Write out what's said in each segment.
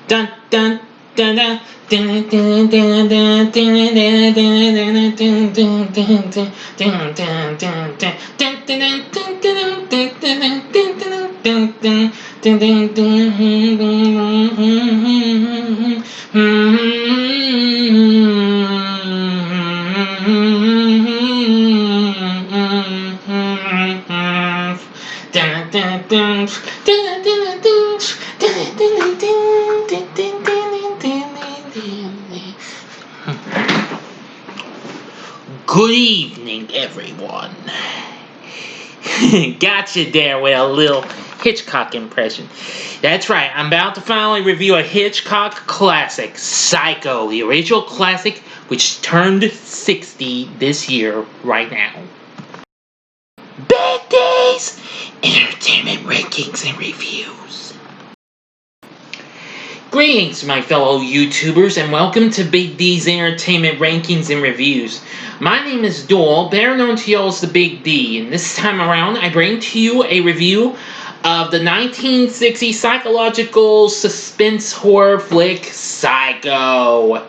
Dun dun dun dun dun dun dun dun Good evening, everyone. Gotcha there with a little Hitchcock impression. That's right, I'm about to finally review a Hitchcock classic, Psycho, the original classic, which turned 60 this year, right now. Bad Days, Entertainment Rankings and Reviews. Greetings, my fellow YouTubers, and welcome to Big D's Entertainment Rankings and Reviews. My name is Doyle, better known to y'all as the Big D, and this time around I bring to you a review of the 1960 psychological suspense horror flick Psycho.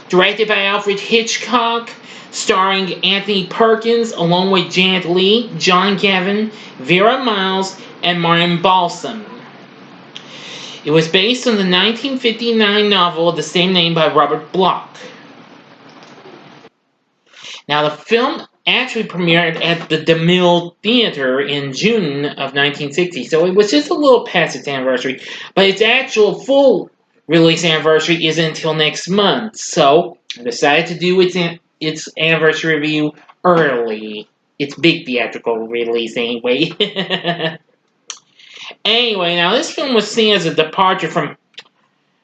Directed by Alfred Hitchcock, starring Anthony Perkins along with Janet Leigh, John Gavin, Vera Miles, and Martin Balsam. It was based on the 1959 novel of the same name by Robert Bloch. Now, the film actually premiered at the DeMille Theater in June of 1960, so it was just a little past its anniversary, but its actual full release anniversary isn't until next month, so I decided to do its anniversary review early. Its big theatrical release, anyway. Anyway, now this film was seen as a departure from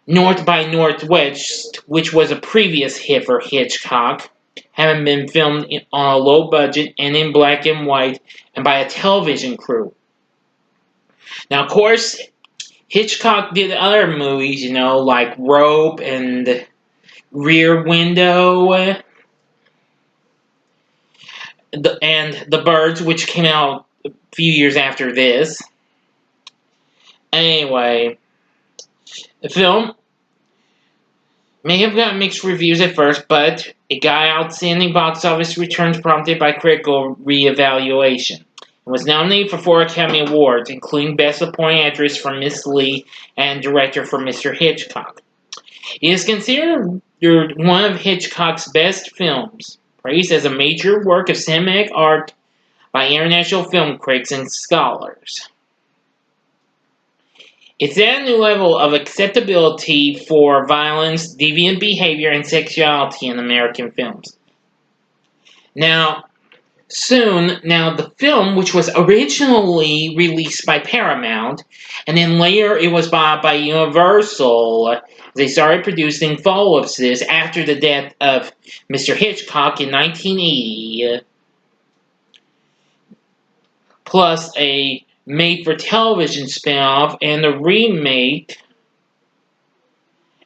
North by Northwest, which was a previous hit for Hitchcock, having been filmed on a low budget and in black and white and by a television crew. Now, of course, Hitchcock did other movies, like Rope and Rear Window, and The Birds, which came out a few years after this. Anyway, the film may have gotten mixed reviews at first, but it got outstanding box office returns prompted by critical reevaluation. It was nominated for 4 Academy Awards, including Best Supporting Actress for Miss Leigh and Director for Mr. Hitchcock. It is considered one of Hitchcock's best films, praised as a major work of cinematic art by international film critics and scholars. It's at a new level of acceptability for violence, deviant behavior, and sexuality in American films. Now, the film, which was originally released by Paramount, and then later it was bought by Universal, they started producing follow-ups to this after the death of Mr. Hitchcock in 1980, plus a made-for-television spin-off and a remake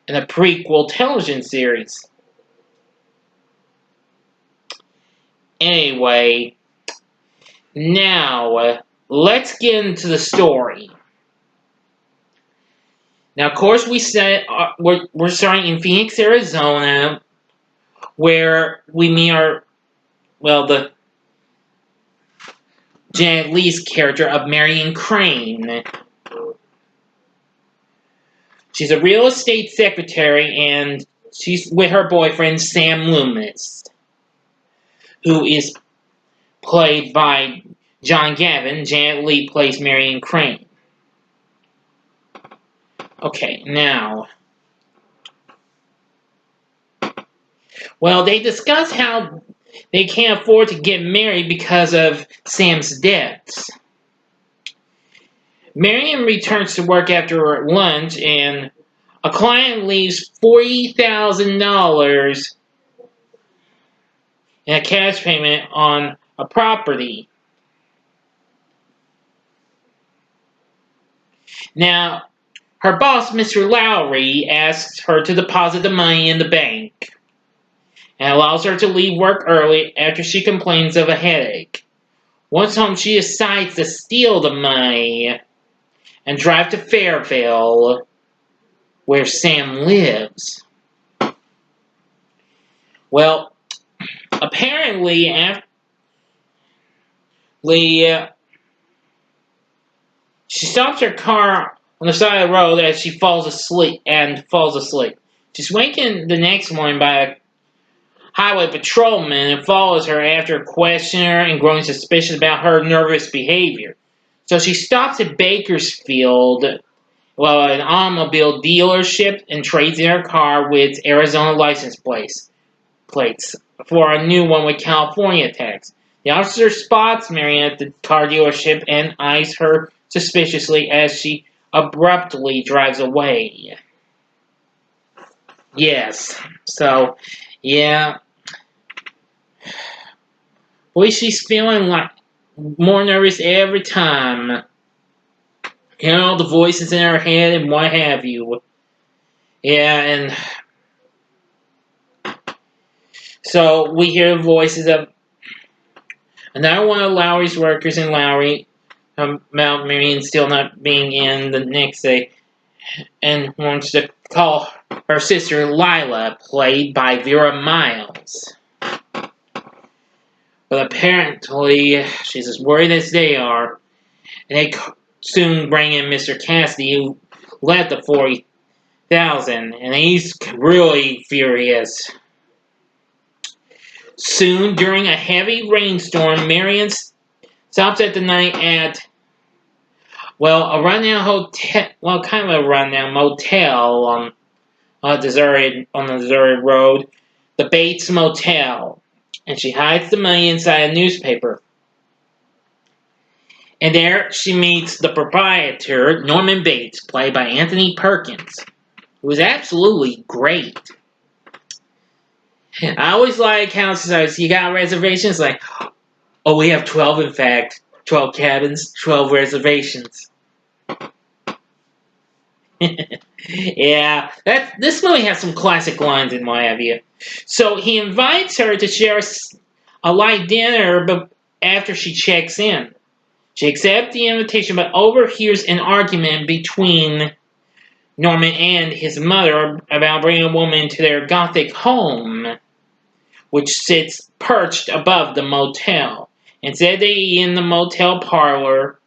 and a prequel television series. Anyway, now let's get into the story. Now, of course, we're starting in Phoenix, Arizona, where we meet the Janet Leigh's character of Marion Crane. She's a real estate secretary, and she's with her boyfriend, Sam Loomis, who is played by John Gavin. Janet Leigh plays Marion Crane. Okay, now, they discuss how they can't afford to get married because of Sam's debts. Marion returns to work after lunch, and a client leaves $40,000 in a cash payment on a property. Now, her boss, Mr. Lowry, asks her to deposit the money in the bank and allows her to leave work early after she complains of a headache. Once home, she decides to steal the money and drive to Fairville, where Sam lives. Well, apparently, she stops her car on the side of the road as she falls asleep. She's wakened the next morning by a highway patrolman who follows her after questioning her and growing suspicious about her nervous behavior. So she stops at Bakersfield, an automobile dealership, and trades in her car with Arizona license plates for a new one with California tags. The officer spots Marion at the car dealership and eyes her suspiciously as she abruptly drives away. Yes. So, yeah. Boy, she's feeling like more nervous every time. Hearing all the voices in her head and what have you. Yeah, and so we hear voices of another one of Lowry's workers in Lowry about Marion still not being in the next day and wants to call her sister Lila, played by Vera Miles. But apparently, she's as worried as they are, and they soon bring in Mr. Cassidy, who led the 40,000, and he's really furious. Soon, during a heavy rainstorm, Marion stops at the night at a rundown hotel, kind of a rundown motel on the deserted road, the Bates Motel, and she hides the money inside a newspaper. And there she meets the proprietor, Norman Bates, played by Anthony Perkins, who is absolutely great. I always like how it says, you got reservations? Like, oh, we have 12, in fact. 12 cabins, 12 reservations. Yeah, this movie has some classic lines in my view. So he invites her to share a light dinner but after she checks in. She accepts the invitation but overhears an argument between Norman and his mother about bringing a woman into their Gothic home, which sits perched above the motel. Instead, they eat in the motel parlor,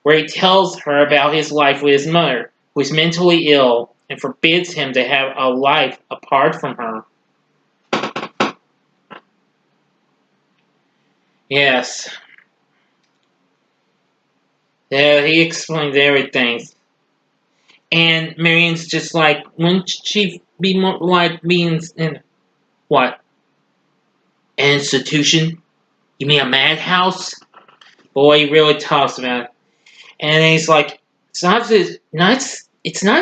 where he tells her about his life with his mother, who is mentally ill, and forbids him to have a life apart from her. Yes. Yeah, he explains everything. And Marion's just like, wouldn't she be more like being in, what? An institution? You mean a madhouse? Boy, he really talks about it. And he's like, it's not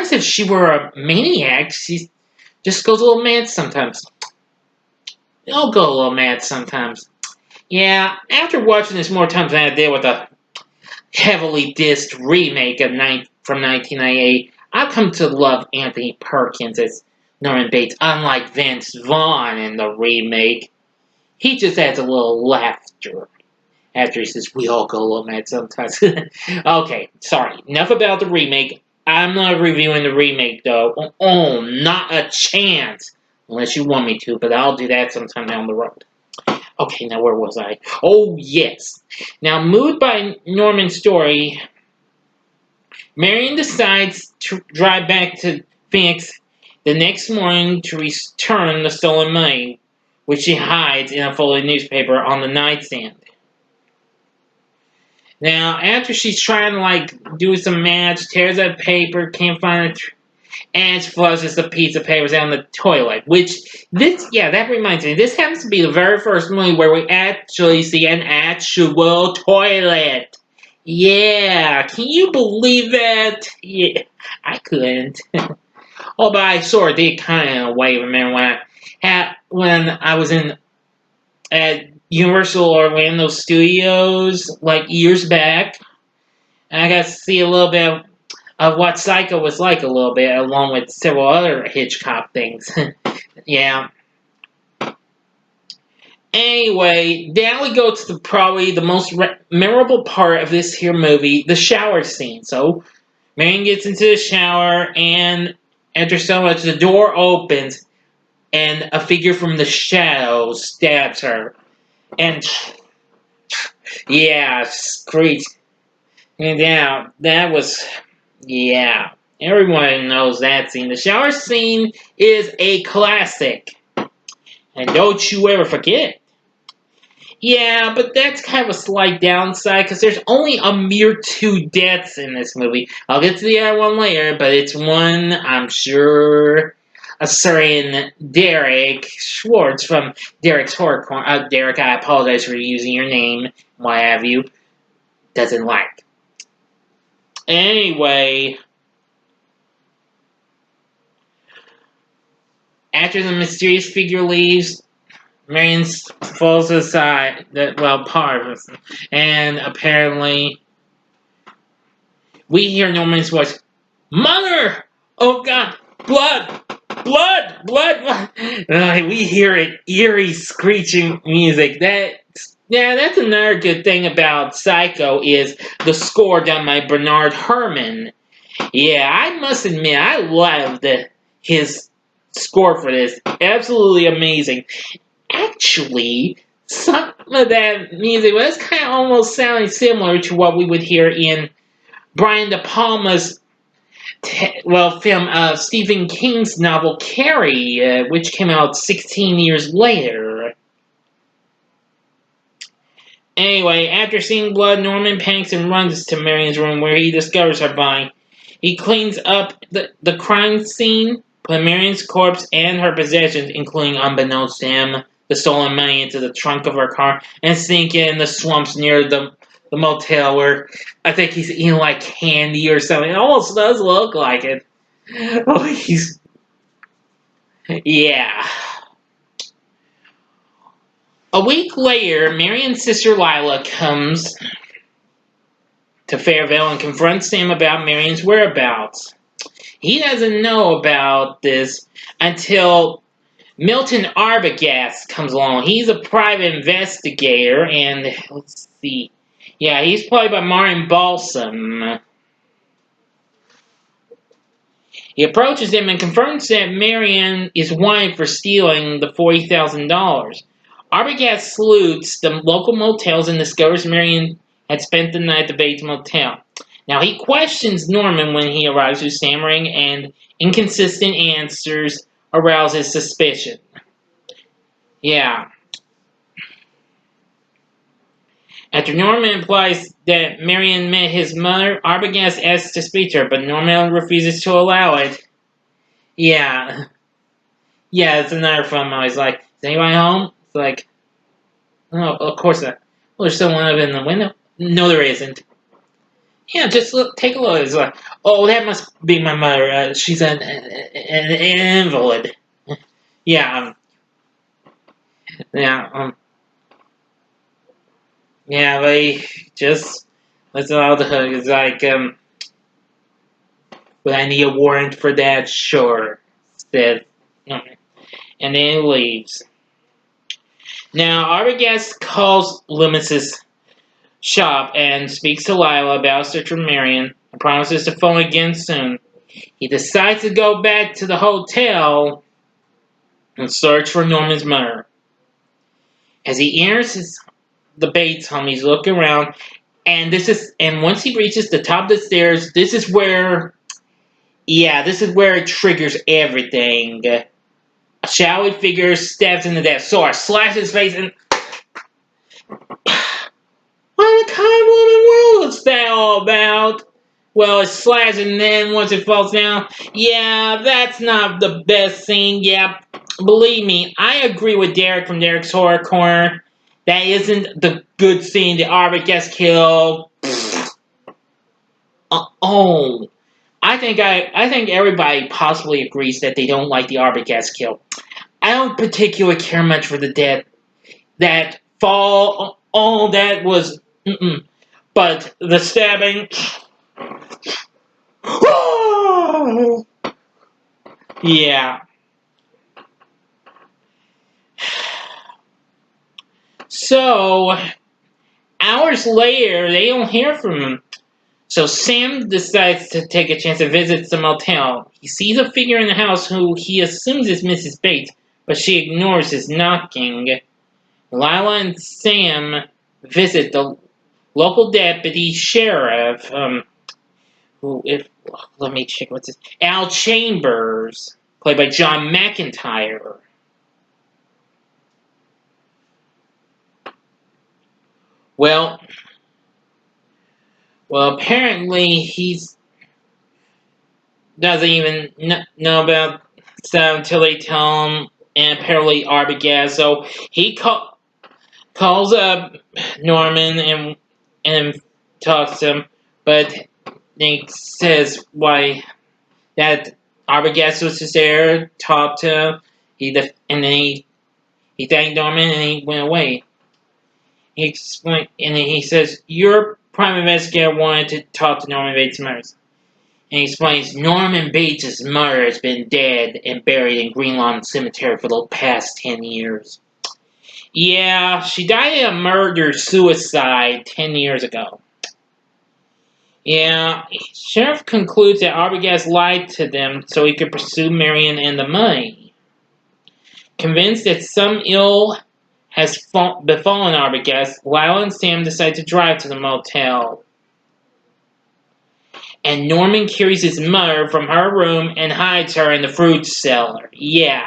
as if she were a maniac. She just goes a little mad sometimes. I'll go a little mad sometimes. Yeah, after watching this more times than I did with the heavily dissed remake from 1998, I've come to love Anthony Perkins as Norman Bates, unlike Vince Vaughn in the remake. He just adds a little laughter after he says, we all go a little mad sometimes. Okay, sorry. Enough about the remake. I'm not reviewing the remake, though. Oh, not a chance. Unless you want me to, but I'll do that sometime down the road. Okay, now where was I? Oh, yes. Now, moved by Norman's story, Marion decides to drive back to Phoenix the next morning to return the stolen money, which she hides in a folded newspaper on the nightstand. Now, after she's trying to, do some math, tears up paper, can't find it, and flushes the piece of paper down the toilet. That reminds me, this happens to be the very first movie where we actually see an actual toilet. Yeah, can you believe that? Yeah, I couldn't. But I sort of did kind of in a way remember when I was at Universal Orlando Studios, years back. And I got to see a little bit of what Psycho was like a little bit, along with several other Hitchcock things. Yeah. Anyway, now we go to probably the most memorable part of this here movie, the shower scene. So, Marion gets into the shower, and After so much, the door opens and a figure from the shadows stabs her. And yeah, screech. And yeah, that was, yeah. Everyone knows that scene. The shower scene is a classic. And don't you ever forget. Yeah, but that's kind of a slight downside because there's only a mere 2 deaths in this movie. I'll get to the other one later, but it's one I'm sure a certain Derek Schwartz from Derek's Horror Corner. Derek, I apologize for using your name, what have you, doesn't like. Anyway, after the mysterious figure leaves, Marion falls aside, part of us, and apparently we hear Norman's voice, "Mother! Oh God! Blood! Blood! Blood! Blood!" We hear it, eerie, screeching music. That's another good thing about Psycho is the score done by Bernard Herrmann. Yeah, I must admit, I loved his score for this. Absolutely amazing. Actually, some of that music was kind of almost sounding similar to what we would hear in Brian De Palma's film Stephen King's novel Carrie, which came out 16 years later. Anyway, after seeing blood, Norman panics and runs to Marion's room where he discovers her body. He cleans up the crime scene, put Marion's corpse and her possessions, including unbeknownst to him, the stolen money into the trunk of her car, and sneak in the swamps near the motel where I think he's eating like candy or something. It almost does look like it. Oh, yeah. A week later, Marion's sister Lila comes to Fairville and confronts him about Marion's whereabouts. He doesn't know about this until Milton Arbogast comes along. He's a private investigator, and let's see. Yeah, he's played by Martin Balsam. He approaches him and confirms that Marion is wanted for stealing the $40,000. Arbogast salutes the local motels and discovers Marion had spent the night at the Bates Motel. Now, he questions Norman when he arrives with stammering and inconsistent answers arouse his suspicion. Yeah. After Norman implies that Marion met his mother, Arbogast asks to speak to her, but Norman refuses to allow it. Yeah. Yeah, it's another film. I was like, is anyone home? It's like, oh, of course not. Well, there's someone up in the window. No, there isn't. Yeah, just take a look. It's like, oh, that must be my mother. She's an invalid. Yeah, yeah, yeah. They just let's allow the hook. It's like, would I need a warrant for that? Sure. Said, and then he leaves. Now, Arbogast calls Loomis's shop and speaks to Lila about Sister Marion and promises to phone again soon. He decides to go back to the hotel and search for Norman's mother. As he enters the Bates home, he's looking around, and once he reaches the top of the stairs, this is where it triggers everything. A shadowy figure stabs into that sword, slashes his face, and what kind of woman world is that all about? Well, it's slashed, and then once it falls down, yeah, that's not the best scene. Yeah, believe me, I agree with Derek from Derek's Horror Corner. That isn't the good scene. The Arbor gets killed. Oh, I think everybody possibly agrees that they don't like the Arbor gets killed. I don't particularly care much for the death. That fall. Oh, that was. Mm-mm. But the stabbing. Yeah. So, hours later, they don't hear from him. So Sam decides to take a chance and visits the motel. He sees a figure in the house who he assumes is Mrs. Bates, but she ignores his knocking. Lila and Sam visit the local deputy sheriff, let me check what's his, Al Chambers, played by John McIntyre. Well, apparently he's doesn't even know about stuff until they tell him, and apparently Arbogast. So he calls up Norman and talks to him, but he says why that Arbogast was just there, talked to him, and then he thanked Norman and he went away. He explained, and then he says, "Your prime investigator wanted to talk to Norman Bates Myers." And he explains, Norman Bates' mother has been dead and buried in Greenlawn Cemetery for the past 10 years. Yeah, she died in a murder-suicide 10 years ago. Yeah, Sheriff concludes that Arbogast lied to them so he could pursue Marion and the money. Convinced that some ill has befallen Arbogast, Lila and Sam decide to drive to the motel. And Norman carries his mother from her room and hides her in the fruit cellar. Yeah.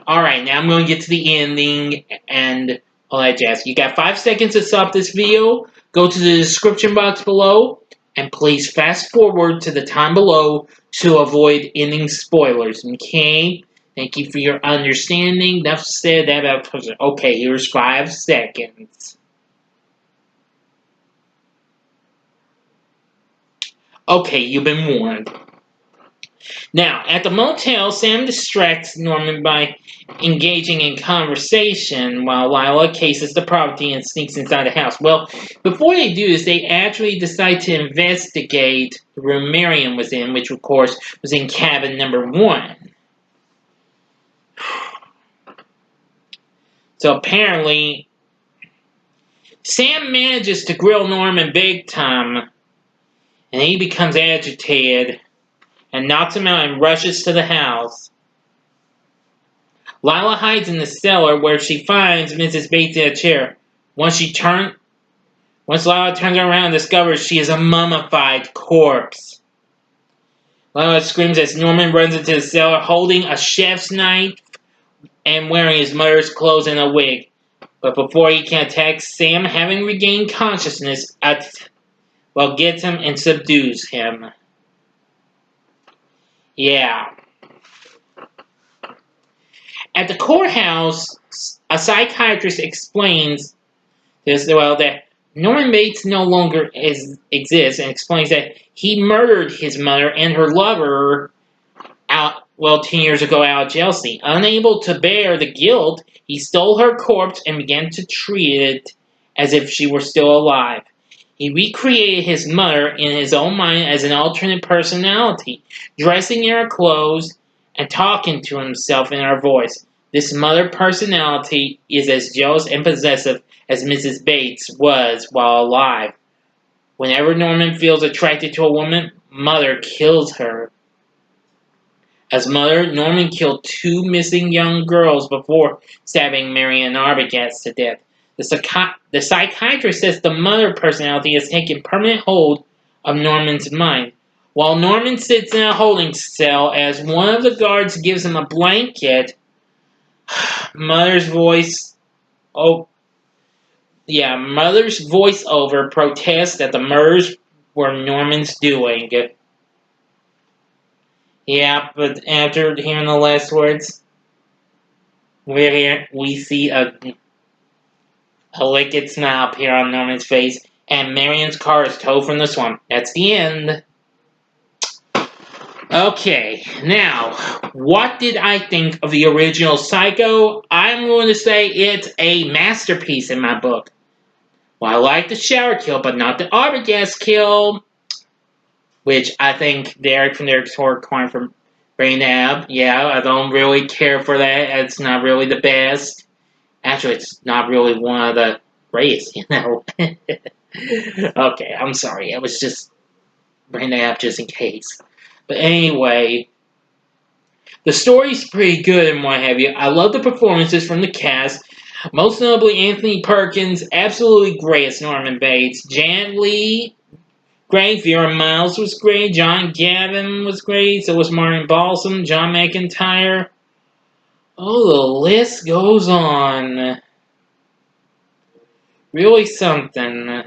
Alright, now I'm going to get to the ending and all that jazz. You got 5 seconds to stop this video. Go to the description box below. And please fast forward to the time below to avoid ending spoilers. Okay? Thank you for your understanding. Enough said that about... Okay, here's 5 seconds. Okay, you've been warned. Now, at the motel, Sam distracts Norman by engaging in conversation while Lila cases the property and sneaks inside the house. Well, before they do this, they actually decide to investigate the room Marion was in, which, of course, was in cabin number 1. So apparently, Sam manages to grill Norman big time, and he becomes agitated and knocks him out and rushes to the house. Lila hides in the cellar where she finds Mrs. Bates in a chair. Once Lila turns around and discovers she is a mummified corpse. Lila screams as Norman runs into the cellar holding a chef's knife and wearing his mother's clothes and a wig. But before he can attack, Sam, having regained consciousness, gets him and subdues him. Yeah. At the courthouse, a psychiatrist explains that Norman Bates no longer exists and explains that he murdered his mother and her lover 10 years ago out of jealousy. Unable to bear the guilt, he stole her corpse and began to treat it as if she were still alive. He recreated his mother in his own mind as an alternate personality, dressing in her clothes and talking to himself in her voice. This mother personality is as jealous and possessive as Mrs. Bates was while alive. Whenever Norman feels attracted to a woman, Mother kills her. As Mother, Norman killed 2 missing young girls before stabbing Marion Arbogast to death. The psychiatrist says the Mother personality has taken permanent hold of Norman's mind. While Norman sits in a holding cell as one of the guards gives him a blanket, Mother's voiceover protests that the murders were Norman's doing. Yeah, but after hearing the last words, we see a liquid smile appear on Norman's face, and Marion's car is towed from the swamp. That's the end. Okay, now, what did I think of the original Psycho? I'm going to say it's a masterpiece in my book. Well, I like the shower kill, but not the Arbogast kill, which I think Derek from Derek's Horror Corner from bringing up. Yeah, I don't really care for that. It's not really the best. Actually, it's not really one of the greatest, you know. Okay, I'm sorry. I was just bringing that up just in case. But anyway, the story's pretty good and what have you. I love the performances from the cast. Most notably, Anthony Perkins, absolutely great as Norman Bates. Jan Lee, great. Vera Miles was great. John Gavin was great. So was Martin Balsam, John McIntyre. Oh, the list goes on. Really something.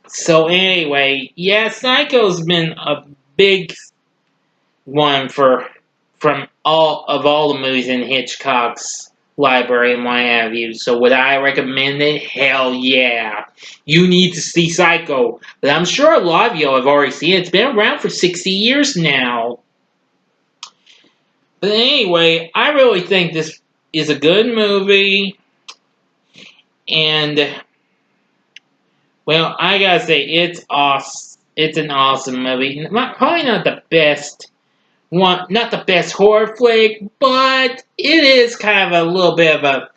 So anyway, yeah, Psycho's been a big one from all the movies in Hitchcock's library and what have you. So would I recommend it? Hell yeah. You need to see Psycho. But I'm sure a lot of you have already seen it. It's been around for 60 years now. But anyway, I really think this is a good movie. And, well, I gotta say, it's awesome. It's an awesome movie. Probably not the best one, not the best horror flick, but it is kind of a little bit of a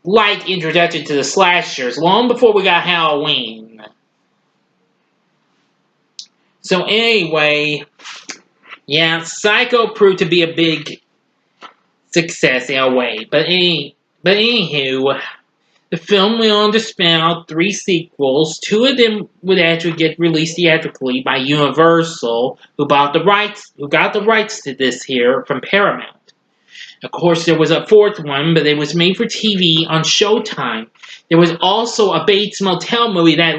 light introduction to the slashers, long before we got Halloween. So anyway, yeah, Psycho proved to be a big success in a way. But anywho, the film went on to spin out 3 sequels. 2 of them would actually get released theatrically by Universal, who got the rights to this here from Paramount. Of course, there was a 4th one, but it was made for TV on Showtime. There was also a Bates Motel movie that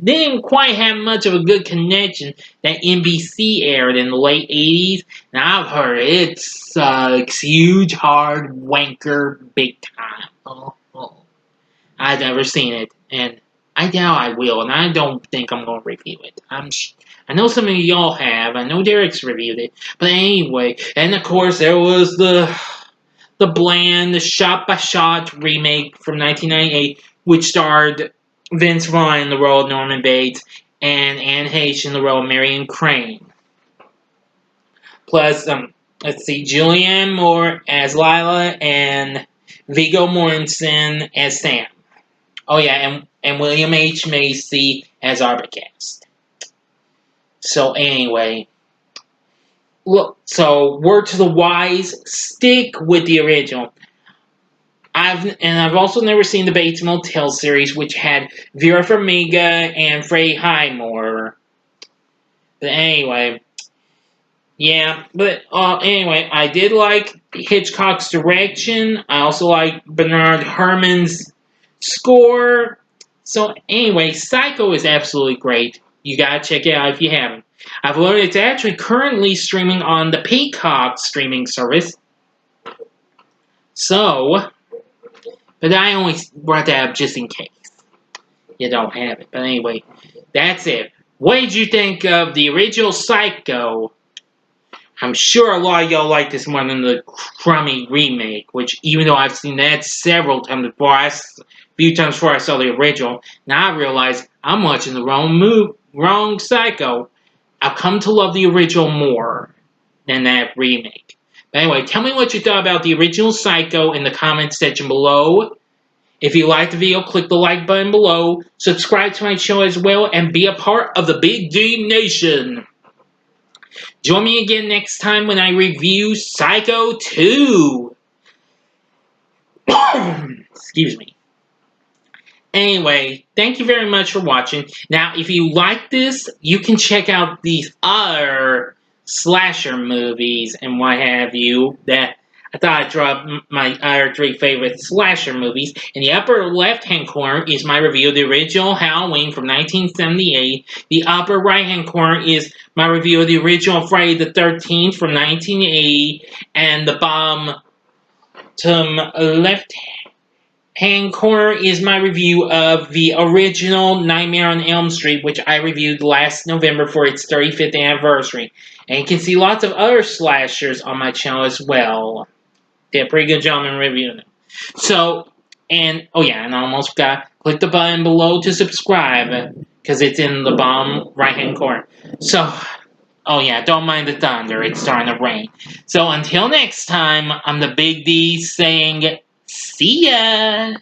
didn't quite have much of a good connection that NBC aired in the late 80s. And I've heard it sucks. Huge, hard wanker, big time. Oh. I've never seen it, and I doubt I will, and I don't think I'm going to review it. I know some of y'all have. I know Derek's reviewed it. But anyway, and of course, there was the bland, the shot-by-shot remake from 1998, which starred Vince Vaughn in the role of Norman Bates and Anne Heche in the role of Marion Crane. Plus, let's see, Julianne Moore as Lila and Viggo Mortensen as Sam. Oh yeah, and William H. Macy as Arbogast. So anyway, look. So word to the wise: stick with the original. I've also never seen the Bates Motel series, which had Vera Farmiga and Freddie Highmore. But anyway, yeah. But anyway, I did like Hitchcock's direction. I also like Bernard Herrmann's score. So anyway, Psycho is absolutely great. You gotta check it out if you haven't. I've learned it's actually currently streaming on the Peacock streaming service. So, but I only brought that up just in case you don't have it. But anyway, that's it. What did you think of the original Psycho? I'm sure a lot of y'all like this more than the crummy remake, which even though I've seen that several times before, few times before I saw the original, now I realize I'm watching the wrong Psycho. I've come to love the original more than that remake. But anyway, tell me what you thought about the original Psycho in the comments section below. If you liked the video, click the like button below. Subscribe to my channel as well and be a part of the Big D Nation. Join me again next time when I review Psycho 2. Excuse me. Anyway, thank you very much for watching. Now, if you like this, you can check out these other slasher movies and what have you that I thought I'd drop my other 3 favorite slasher movies. In the upper left-hand corner is my review of the original Halloween from 1978. The upper right-hand corner is my review of the original Friday the 13th from 1980. And the bottom left-hand corner is my review of the original Nightmare on Elm Street, which I reviewed last November for its 35th anniversary. And you can see lots of other slashers on my channel as well. Did a pretty good job in reviewing them. So, and, oh yeah, and I almost forgot, click the button below to subscribe, because it's in the bottom right-hand corner. So, oh yeah, don't mind the thunder, it's starting to rain. So, until next time, I'm the Big D saying, see ya!